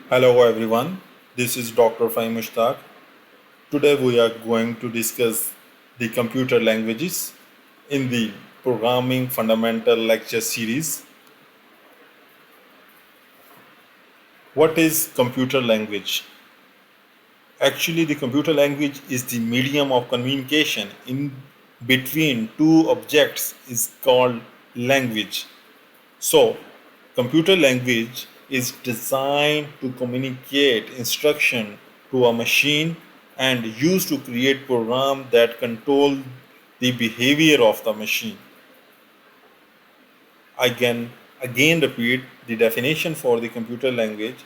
Hello everyone, this is Dr. Fahim Mushtaq. Today we are going to discuss the computer languages in the Programming Fundamental Lecture Series. What is computer language? Actually, the computer language is the medium of communication in between two objects is called language. So, computer language is designed to communicate instruction to a machine and used to create programs that control the behavior of the machine. I can again repeat the definition for the computer language.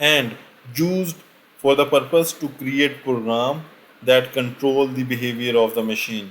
and used for the purpose to create program that control the behavior of the machine.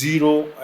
0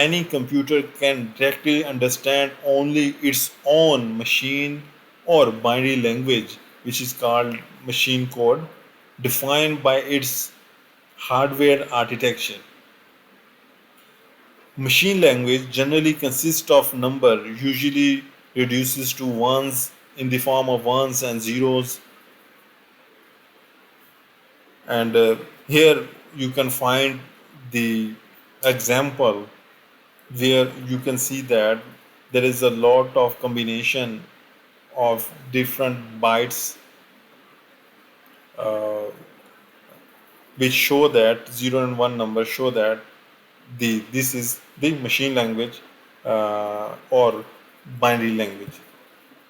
any computer can directly understand only its own machine or binary language, which is called machine code, defined by its hardware architecture. Machine language generally consists of number, usually reduces to ones in the form of ones and zeros. And here you can find the example where you can see that there is a lot of combination of different bytes uh, which show that 0 and 1 number show that this is the machine language or binary language.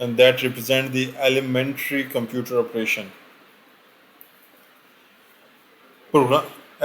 and that represent the elementary computer operation.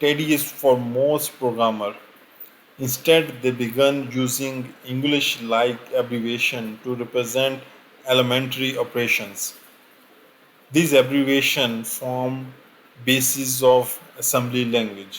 tedious for most programmer. Instead, they began using English-like abbreviation to represent elementary operations. These abbreviations form basis of assembly language.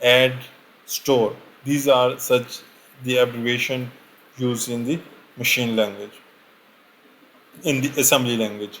add, store, these are such the abbreviation used in the machine language, in the assembly language.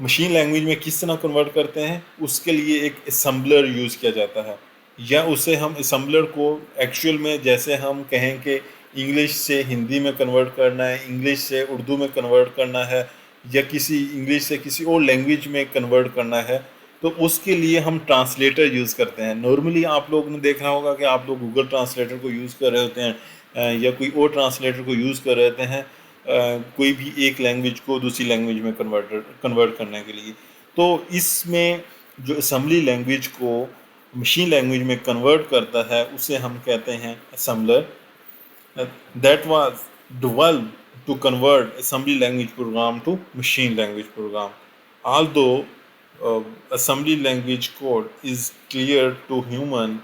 Machine language میں کس طرح convert کرتے ہیں، اس کے لیے ایک assembler use کیا جاتا ہے، یا اسے ہم اسمبلر کو ایکچوئل میں جیسے ہم کہیں کہ انگلش سے ہندی میں کنورٹ کرنا ہے، انگلش سے اردو میں کنورٹ کرنا ہے، یا کسی انگلش سے کسی اور لینگویج میں کنورٹ کرنا ہے، تو اس کے لیے ہم ٹرانسلیٹر یوز کرتے ہیں. نارملی آپ لوگ نے دیکھا ہوگا کہ آپ لوگ گوگل ٹرانسلیٹر کو یوز کر رہے ہوتے ہیں یا کوئی اور ٹرانسلیٹر کو یوز کر رہے ہوتے ہیں کوئی بھی ایک لینگویج کو دوسری لینگویج میں کنورٹ کرنے کے لیے. تو اس میں جو اسمبلی لینگویج کو مشین لینگویج میں کنورٹ کرتا ہے اسے ہم کہتے ہیں assembler. That was developed to convert assembly language program to machine language program. Although assembly language code is clear to human,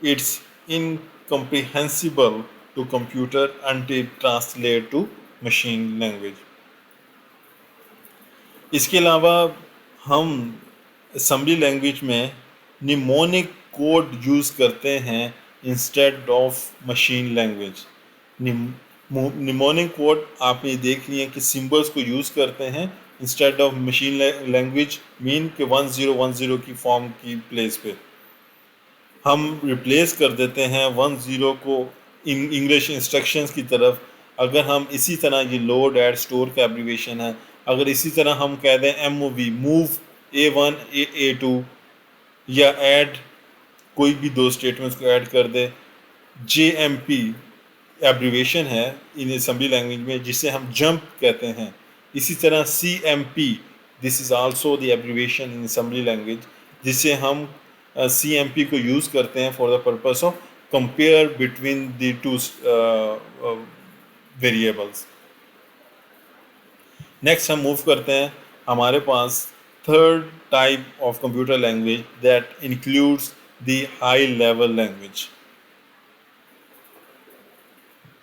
it's incomprehensible to computer until translate to machine language. اس کے علاوہ ہم اسمبلی لینگویج میں mnemonic code use کرتے ہیں instead of machine language. Mnemonic code آپ نے دیکھ لیے کہ سمبلس کو یوز کرتے ہیں انسٹیڈ آف مشین لینگویج، مین کہ 1010 کی فارم کی پلیس پہ ہم ریپلیس کر دیتے ہیں 10 کو انگلش انسٹرکشنز کی طرف. اگر ہم اسی طرح یہ لوڈ ایڈ اسٹور کا ایبریویشن ہے، اگر اسی طرح ہم کہہ دیں MOV موو A1 A2 یا ایڈ کوئی بھی دو اسٹیٹمنٹس کو ایڈ کر دے، JMP ایبریویشن ہے ان اسمبلی لینگویج میں جسے ہم جمپ کہتے ہیں. اسی طرح CMP this is also the abbreviation in assembly language جسے ہم CMP کو یوز کرتے ہیں for the purpose of compare between the two variables. Next ہم موو کرتے ہیں، ہمارے پاس third type of computer language that includes the high level language.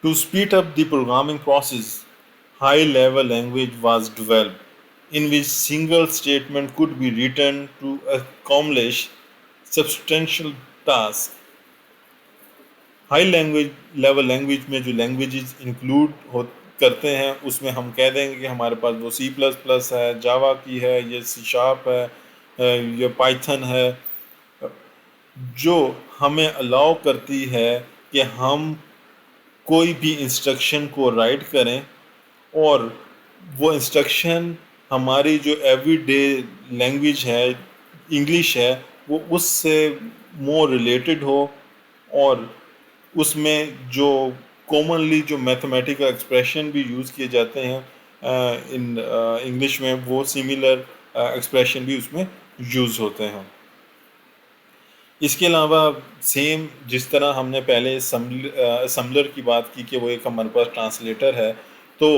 To speed up the programming process, high-level language was developed, in which single statement could be written to accomplish substantial tasks. High level language میں جو languages include کرتے ہیں اس میں ہم کہہ دیں گے کہ ہمارے پاس وہ C++ ہے، جاوا کی ہے، یہ C# ہے، یہ پائتھن ہے، جو ہمیں الاؤ کرتی ہے کہ ہم کوئی بھی انسٹرکشن کو رائٹ کریں اور وہ انسٹرکشن ہماری جو ایوری ڈے لینگویج ہے انگلش ہے وہ اس سے مور ریلیٹڈ ہو، اور اس میں جو کامنلی جو میتھمیٹیکل ایکسپریشن بھی یوز کیے جاتے ہیں ان انگلش میں وہ سملر ایکسپریشن بھی اس میں یوز ہوتے ہیں. اس کے علاوہ سیم جس طرح ہم نے پہلے اسمبلر کی بات کی کہ وہ ایک ہمارے پاس ٹرانسلیٹر ہے، تو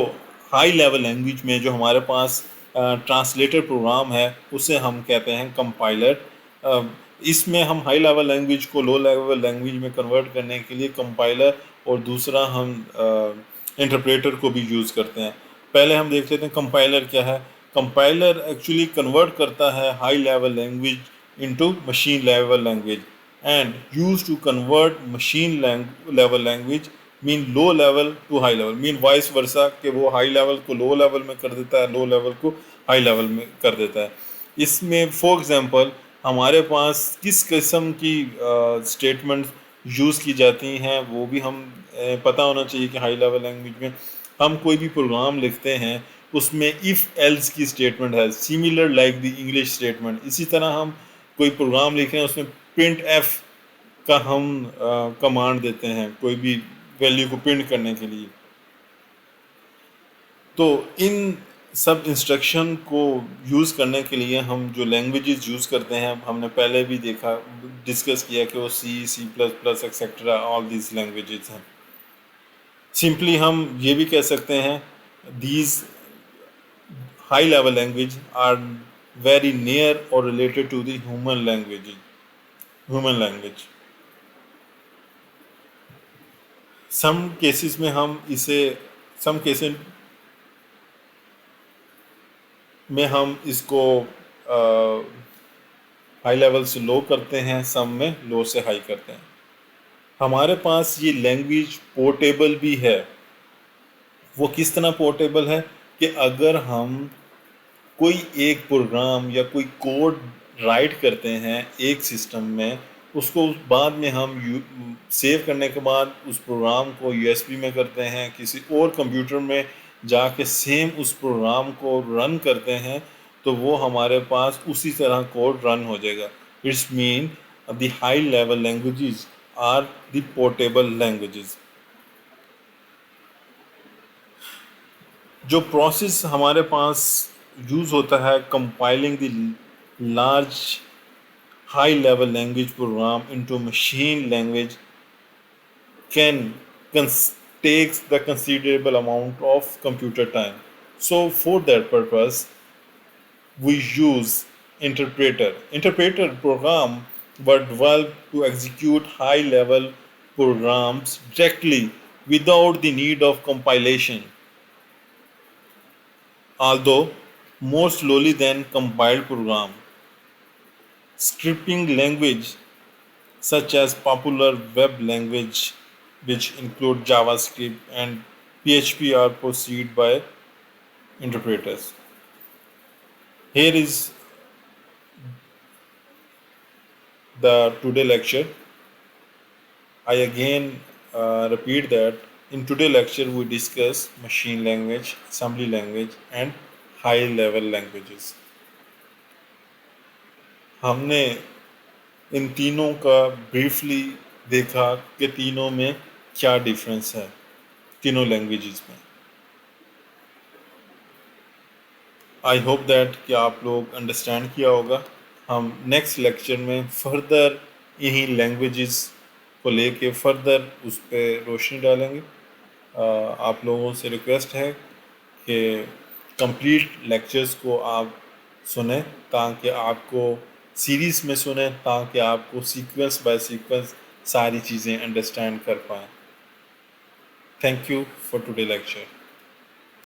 ہائی لیول لینگویج میں جو ہمارے پاس ٹرانسلیٹر پروگرام ہے اسے ہم کہتے ہیں کمپائلر. اس میں ہم ہائی لیول لینگویج کو لو لیول لینگویج میں کنورٹ کرنے کے لیے کمپائلر اور دوسرا ہم انٹرپریٹر کو بھی یوز کرتے ہیں. پہلے ہم دیکھ لیتے ہیں کمپائلر کیا ہے. کمپائلر ایکچولی کنورٹ کرتا ہے high level language into machine level language and used to convert machine level language mean low level to high level, mean vice versa کہ وہ high level کو low level میں کر دیتا ہے، low level کو high level میں کر دیتا ہے. اس میں for example ہمارے پاس کس قسم کی اسٹیٹمنٹ یوز کی جاتی ہیں وہ بھی ہم پتہ ہونا چاہیے کہ ہائی لیول لینگویج میں ہم کوئی بھی پروگرام لکھتے ہیں اس میں if else کی اسٹیٹمنٹ ہے similar like the English statement. اسی طرح ہم کوئی پروگرام لکھ رہے ہیں اس میں پرنٹ ایف کا ہم کمانڈ دیتے ہیں کوئی بھی ویلیو کو پرنٹ کرنے کے لیے. تو ان سب انسٹرکشن کو یوز کرنے کے لیے ہم جو لینگویجز یوز کرتے ہیں ہم نے پہلے بھی دیکھا ڈسکس کیا کہ وہ C++ et cetera all these languages ہیں. سمپلی ہم یہ بھی کہہ سکتے ہیں these high level language are very near or related to the human language. Some cases میں ہم اسے اس کو ہائی لیول سے لو کرتے ہیں، سم میں لو سے ہائی کرتے ہیں. ہمارے پاس یہ لینگویج پورٹیبل بھی ہے. وہ کس طرح پورٹیبل ہے کہ اگر ہم کوئی ایک پروگرام یا کوئی کوڈ رائٹ کرتے ہیں ایک سسٹم میں، اس کو بعد میں ہم سیو کرنے کے بعد اس پروگرام کو یو ایس بی میں کرتے ہیں، کسی اور کمپیوٹر میں جا کے سیم اس پروگرام کو رن کرتے ہیں، تو وہ ہمارے پاس اسی طرح کوڈ رن ہو جائے گا. It's mean the high level languages are the portable languages. جو پروسیس ہمارے پاس یوز ہوتا ہے compiling the large high level language program into machine language can takes the considerable amount of computer time. So for that purpose, we use interpreter. Interpreter program were developed to execute high-level programs directly without the need of compilation, although more slowly than compiled program. Scripting language such as popular web language which include JavaScript and PHP are preceded by interpreters. Here is the today lecture. I again repeat that in today lecture we discuss machine language, assembly language and high level languages. ہم نے ان تینوں کا briefly دیکھا کہ تینوں میں کیا difference ہے تینوں لینگویجز میں. آئی ہوپ دیٹ کہ آپ لوگ انڈرسٹینڈ کیا ہوگا. ہم نیکسٹ لیکچر میں فردر یہی لینگویجز کو لے کے فردر اس پہ روشنی ڈالیں گے. آپ لوگوں سے ریکویسٹ ہے کہ کمپلیٹ لیکچرز کو آپ سنیں تاکہ آپ کو سیریز میں سنیں تاکہ آپ کو سیکوینس بائی سیکوینس ساری چیزیں انڈرسٹینڈ کر پائیں. Thank you for today lecture.